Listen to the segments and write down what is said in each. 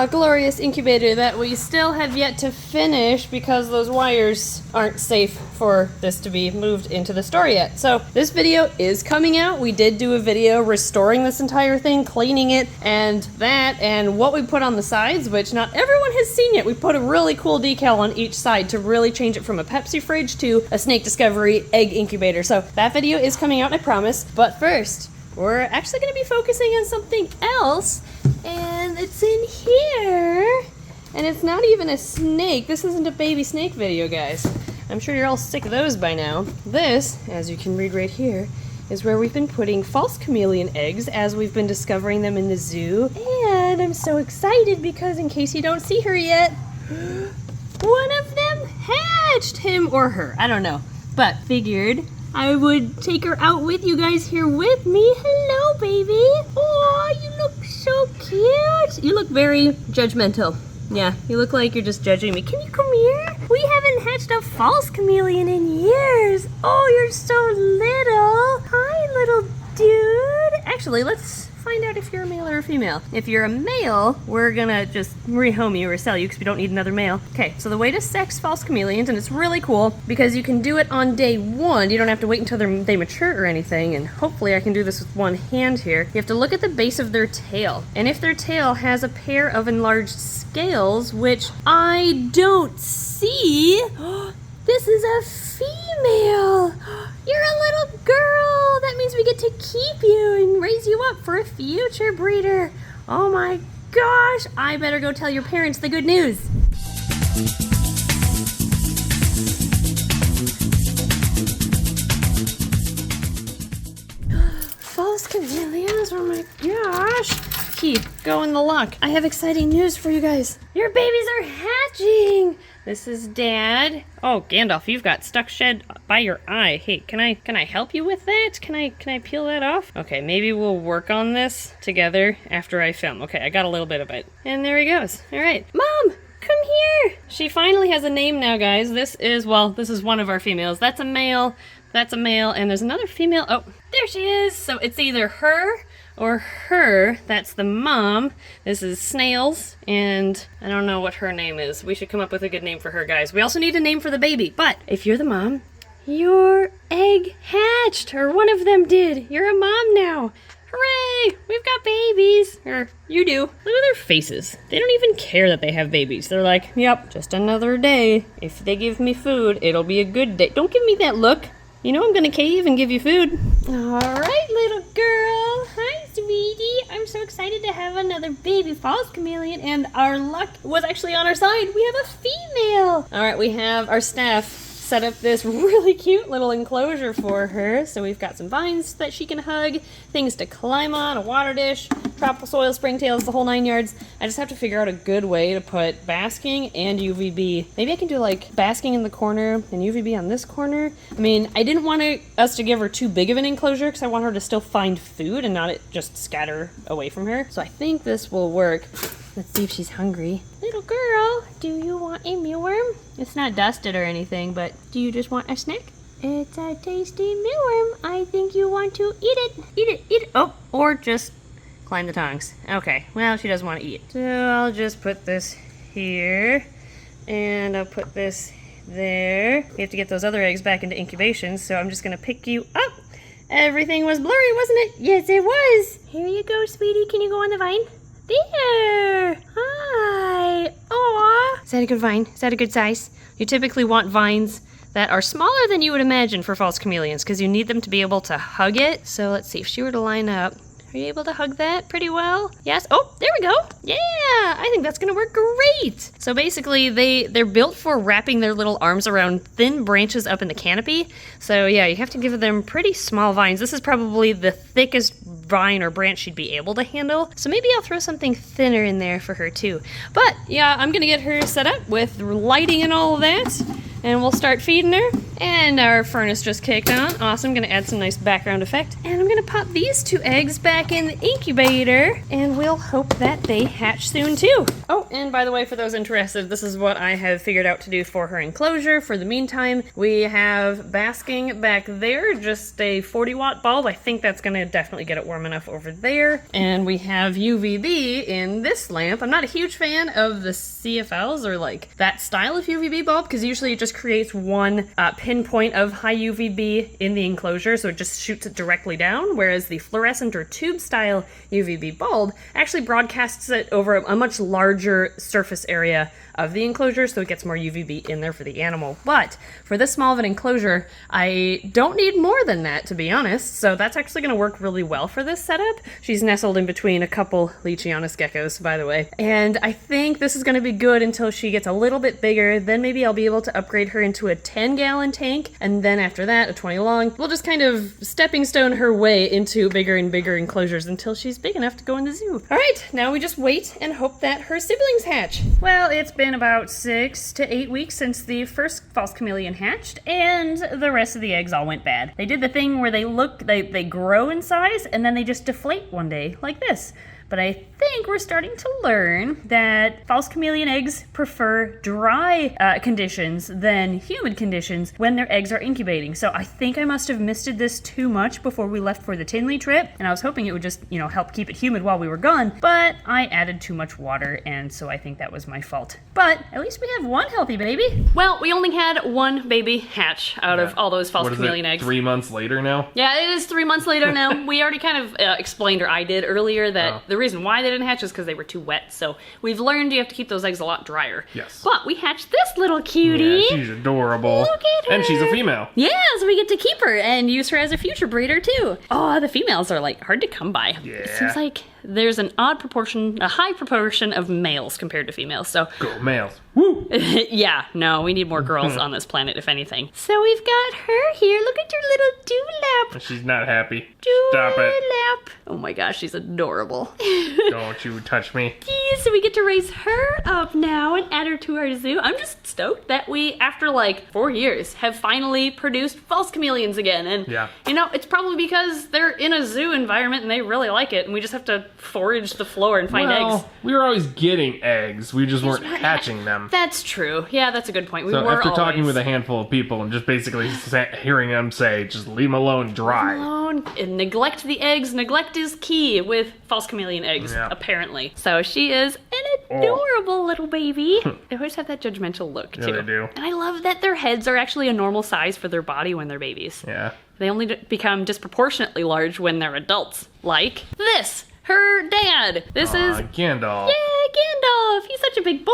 glorious incubator that we still have yet to finish because those wires aren't safe for this to be moved into the store yet. So this video is coming out. We did do a video restoring this entire thing, cleaning it, and what we put on the sides, which not everyone has seen yet. We put a really cool decal on each side to really change it from a Pepsi fridge to a Snake Discovery egg incubator. So that video is coming out, I promise. But first, we're actually going to be focusing on something else, and it's in here. And it's not even a snake. This isn't a baby snake video, guys. I'm sure you're all sick of those by now. This, as you can read right here, is where we've been putting false chameleon eggs as we've been discovering them in the zoo. And I'm so excited because, in case you don't see her yet, one of them hatched, him or her, I don't know. But figured I would take her out with you guys here with me. Hello, baby. Oh, you look so cute. You look very judgmental. Yeah, you look like you're just judging me. Can you come here? We haven't hatched a false chameleon in years. Oh, you're so little. Hi, little dude. Actually, let's find out if you're a male or a female. If you're a male, we're gonna just rehome you or sell you because we don't need another male. Okay, so the way to sex false chameleons, and it's really cool because you can do it on day 1. You don't have to wait until they mature or anything, and hopefully I can do this with one hand here. You have to look at the base of their tail, and if their tail has a pair of enlarged scales, which I don't see, this is a female. You're a little girl. That means we get to keep you and raise you up for a future breeder. Oh my gosh, I better go tell your parents the good news. False chameleons, oh my gosh. Keep going the lock. I have exciting news for you guys. Your babies are hatching. This is Dad. Oh, Gandalf, you've got stuck shed by your eye. Hey, can I help you with that? Can I peel that off? Okay, maybe we'll work on this together after I film. Okay, I got a little bit of it. And there he goes. All right. Mom, come here. She finally has a name now, guys. This is one of our females. That's a male, and there's another female. Oh, there she is. So it's either her or her. That's the mom. This is Snails, and I don't know what her name is. We should come up with a good name for her, guys. We also need a name for the baby, but if you're the mom, your egg hatched, or one of them did. You're a mom now. Hooray! We've got babies. Or you do. Look at their faces. They don't even care that they have babies. They're like, yep, just another day. If they give me food, it'll be a good day. Don't give me that look. You know I'm gonna cave and give you food. All right, little girl. Hi, sweetie. I'm so excited to have another baby false chameleon, and our luck was actually on our side. We have a female. All right, we have our staff set up this really cute little enclosure for her. So we've got some vines that she can hug, things to climb on, a water dish, tropical soil, springtails, the whole 9 yards. I just have to figure out a good way to put basking and UVB. Maybe I can do like basking in the corner and UVB on this corner. I mean, I didn't want us to give her too big of an enclosure because I want her to still find food and not it just scatter away from her. So I think this will work. Let's see if she's hungry. Little girl, do you want a mealworm? It's not dusted or anything, but do you just want a snack? It's a tasty mealworm. I think you want to eat it. Eat it, eat it. Oh, or just climb the tongs. Okay, well, she doesn't want to eat it. So I'll just put this here, and I'll put this there. We have to get those other eggs back into incubation, so I'm just going to pick you up. Everything was blurry, wasn't it? Yes, it was. Here you go, sweetie. Can you go on the vine? There! Hi! Aw! Is that a good vine? Is that a good size? You typically want vines that are smaller than you would imagine for false chameleons because you need them to be able to hug it. So let's see, if she were to line up, are you able to hug that pretty well? Yes? Oh, there we go! Yeah! I think that's gonna work great! So basically, they're built for wrapping their little arms around thin branches up in the canopy. So yeah, you have to give them pretty small vines. This is probably the thickest vine or branch she'd be able to handle. So maybe I'll throw something thinner in there for her too. But yeah, I'm gonna get her set up with lighting and all of that, and we'll start feeding her. And our furnace just kicked on. Awesome, gonna add some nice background effect. And I'm gonna pop these 2 eggs back in the incubator, and we'll hope that they hatch soon too. Oh, and by the way, for those interested, this is what I have figured out to do for her enclosure. For the meantime, we have basking back there, just a 40-watt bulb. I think that's gonna definitely get it warm enough over there. And we have UVB in this lamp. I'm not a huge fan of the CFLs or like that style of UVB bulb, because usually it just creates one pinpoint of high UVB in the enclosure, so it just shoots it directly down, whereas the fluorescent or tube style UVB bulb actually broadcasts it over a much larger surface area of the enclosure, so it gets more UVB in there for the animal. But for this small of an enclosure, I don't need more than that, to be honest, so that's actually going to work really well for this setup. She's nestled in between a couple Leachianus geckos, by the way, and I think this is going to be good until she gets a little bit bigger. Then maybe I'll be able to upgrade her into a 10-gallon tank, and then after that, a 20 long. We'll just kind of stepping stone her way into bigger and bigger enclosures until she's big enough to go in the zoo. All right, now we just wait and hope that her siblings hatch. Well, it's been about 6 to 8 weeks since the first false chameleon hatched, and the rest of the eggs all went bad. They did the thing where they grow in size and then they just deflate one day like this. But I think we're starting to learn that false chameleon eggs prefer dry conditions than humid conditions when their eggs are incubating. So I think I must have misted this too much before we left for the Tinley trip, and I was hoping it would just, help keep it humid while we were gone, but I added too much water, and so I think that was my fault. But at least we have one healthy baby. Well, we only had one baby hatch out of all those false chameleon eggs. 3 months later now? Yeah, it is 3 months later now. We already kind of explained, or I did earlier, that the reason why they didn't hatch is because they were too wet. So we've learned you have to keep those eggs a lot drier. Yes. But we hatched this little cutie. Yeah, she's adorable. Look at her. And she's a female. Yeah, so we get to keep her and use her as a future breeder too. Oh, the females are like hard to come by. Yeah. It seems like there's a high proportion of males compared to females. So go males. Woo! Yeah, no, we need more girls on this planet, if anything. So we've got her here. Look at your little dewlap. She's not happy. Dewlap. Stop it. Oh my gosh, she's adorable. Don't you touch me. Yeah, so we get to raise her up now and add her to our zoo. I'm just stoked that we, after like 4 years, have finally produced false chameleons again. And, it's probably because they're in a zoo environment and they really like it. And we just have to forage the floor and find eggs. We were always getting eggs. We just weren't hatching them. That's true. Yeah, that's a good point. So after talking with a handful of people and just basically hearing them say, just leave them alone, dry. And neglect the eggs. Neglect is key with false chameleon eggs, apparently. So she is an adorable little baby. They always have that judgmental look, too. Yeah, they do. And I love that their heads are actually a normal size for their body when they're babies. Yeah. They only become disproportionately large when they're adults. Like this. Her dad. This is Gandalf. Yeah, Gandalf. He's such a big boy.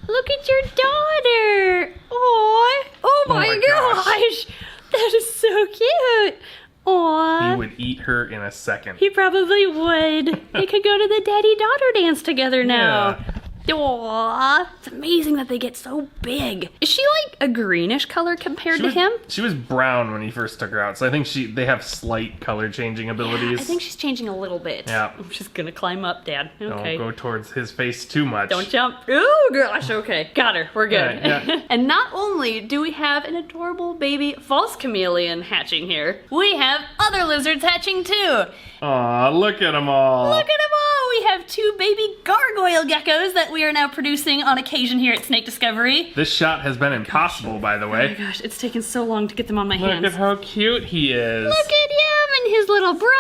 Look at your daughter. Aww. Oh my gosh. That is so cute. Aww. He would eat her in a second. He probably would. They could go to the daddy-daughter dance together now. Yeah. Aww, it's amazing that they get so big. Is she like a greenish color compared to him? She was brown when he first took her out, so I think they have slight color changing abilities. Yeah, I think she's changing a little bit. Yeah. I'm just gonna climb up, Dad. Okay. Don't go towards his face too much. Don't jump. Oh gosh, okay. Got her. We're good. Yeah. And not only do we have an adorable baby false chameleon hatching here, we have other lizards hatching too. Aw, look at them all. Look at them all. We have 2 baby gargoyle geckos that we are now producing on occasion here at Snake Discovery. This shot has been impossible, by the way. Oh my gosh, it's taken so long to get them on my hands. Look at how cute he is. Look at him and his little brother.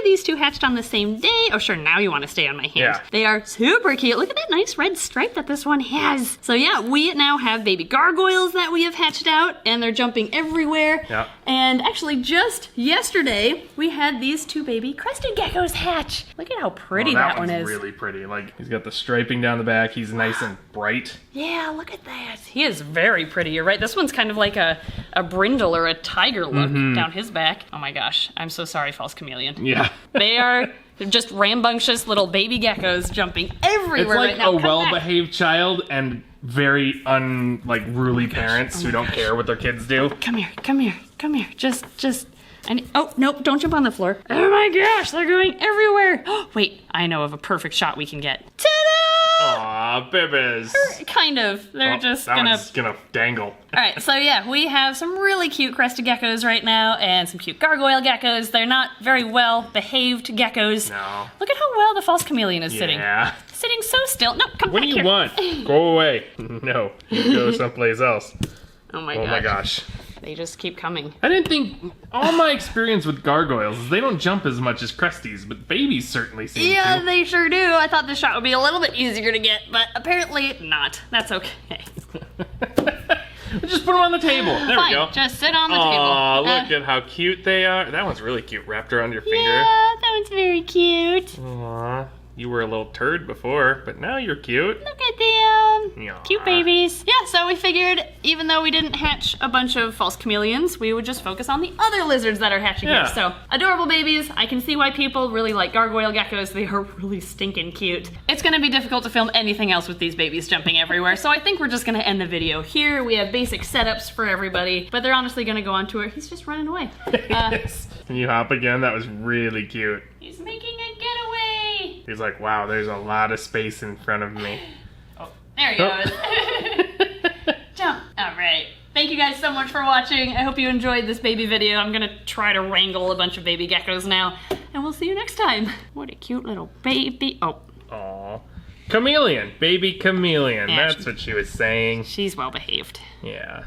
These 2 hatched on the same day. Oh sure, now you want to stay on my hand. Yeah. They are super cute. Look at that nice red stripe that this one has. So yeah, we now have baby gargoyles that we have hatched out, and they're jumping everywhere. Yeah. And actually just yesterday, we had these 2 baby crested geckos hatch. Look at how pretty that one is. Really pretty. Like, he's got the striping down the back. He's nice and bright. Yeah, look at that. He is very pretty. You're right. This one's kind of like a brindle or a tiger look down his back. Oh my gosh. I'm so sorry, false chameleon. Yeah. They are just rambunctious little baby geckos jumping everywhere right now. It's like a well-behaved child and very unruly parents who don't care what their kids do. Come here. Just. Oh, nope, don't jump on the floor. Oh my gosh, they're going everywhere. Wait, I know of a perfect shot we can get. Ta-da! Aw, babies. Kind of. They're just that gonna... one's gonna dangle. Alright, so yeah, we have some really cute crested geckos right now and some cute gargoyle geckos. They're not very well behaved geckos. No. Look at how well the false chameleon is sitting. Yeah. Sitting so still. No, come What back do you here. want? Go away. No, you go someplace else. Oh my gosh. They just keep coming. I didn't think, all my experience with gargoyles is they don't jump as much as Cresties, but babies certainly seem Yeah, to. they sure do. I thought this shot would be a little bit easier to get, but apparently not. That's okay. Just put them on the table. There Fine, we go. just sit on the Aw, table. look at how cute they are. That one's really cute, wrapped around your finger. Yeah, that one's very cute. Aw, you were a little turd before, but now you're cute. Look at them. Yeah. Cute babies. Yeah, so we figured even though we didn't hatch a bunch of false chameleons, we would just focus on the other lizards that are hatching Yeah. here. So, adorable babies. I can see why people really like gargoyle geckos. They are really stinking cute. It's gonna be difficult to film anything else with these babies jumping everywhere, so I think we're just gonna end the video here. We have basic setups for everybody, but they're honestly gonna go on tour. He's just running away. Can you hop again? That was really cute. He's making a getaway. He's like, wow, there's a lot of space in front of me. There he goes. Jump. All right. Thank you guys so much for watching. I hope you enjoyed this baby video. I'm gonna try to wrangle a bunch of baby geckos now, and we'll see you next time. What a cute little baby. Oh. Aw. Chameleon, baby chameleon. Yeah, That's what she was saying. She's well behaved. Yeah.